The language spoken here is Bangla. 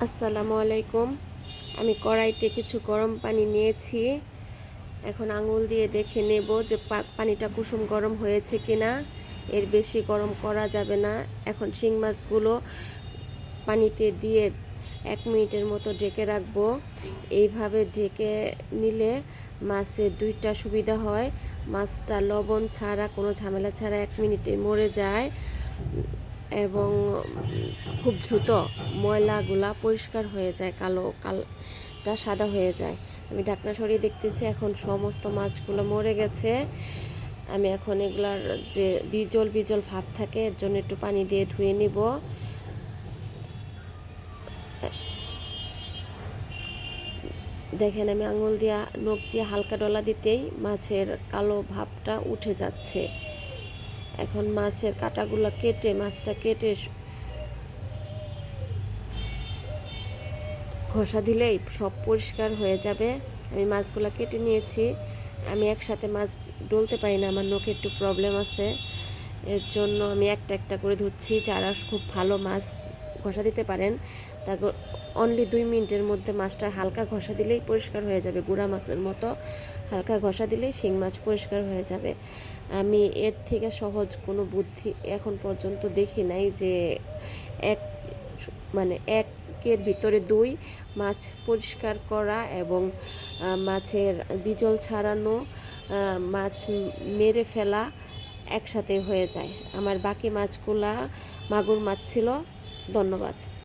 আসসালামু আলাইকুম। আমি কড়াইতে কিছু গরম পানি নিয়েছি। এখন আঙুল দিয়ে দেখে নেব যে পানিটা কুসুম গরম হয়েছে কিনা। এর বেশি গরম করা যাবে না। এখন শিং মাছগুলো পানিতে দিয়ে 1 মিনিটের মতো ঢেকে রাখবো। এইভাবে ঢেকে নিলে মাছের দুইটা সুবিধা হয়। মাছটা লবণ ছাড়া, কোনো ঝামেলা ছাড়া 1 মিনিটে মরে যায় এবং খুব দ্রুত ময়লাগুলা পরিষ্কার হয়ে যায়, কালটা সাদা হয়ে যায়। আমি ঢাকনা সরিয়ে দেখতেছি, এখন সমস্ত মাছগুলো মরে গেছে। আমি এখন এগুলার যে বিজল বিজল ভাব থাকে, এর জন্য একটু পানি দিয়ে ধুয়ে নিব। দেখেন, আমি আঙুল দিয়ে, নখ দিয়ে হালকা ডলা দিতেই মাছের কালো ভাবটা উঠে যাচ্ছে। এখন মাছের কাঁটাগুলো কেটে, মাছটা কেটে ঘষা দিলেই সব পরিষ্কার হয়ে যাবে। আমি মাছগুলো কেটে নিয়েছি। আমি একসাথে মাছ ডলতে পারি না, আমার নখে একটু প্রবলেম আছে। এর জন্য আমি একটা একটা করে ধুচ্ছি। যারা খুব ভালো মাছ ঘষা দিতে পারেন, তারপর অনলি 2 মিনিটের মধ্যে মাছটা হালকা ঘষা দিলেই পরিষ্কার হয়ে যাবে। গুঁড়া মাছের মতো হালকা ঘষা দিলেই শিং মাছ পরিষ্কার হয়ে যাবে। আমি এর থেকে সহজ কোনো বুদ্ধি এখন পর্যন্ত দেখি নাই যে এক একের ভিতরে 2 মাছ পরিষ্কার করা এবং মাছের বিজল ছাড়ানো, মাছ মেরে ফেলা একসাথে হয়ে যায়। আমার বাকি মাছগুলা মাগুর মাছ ছিল। ধন্যবাদ।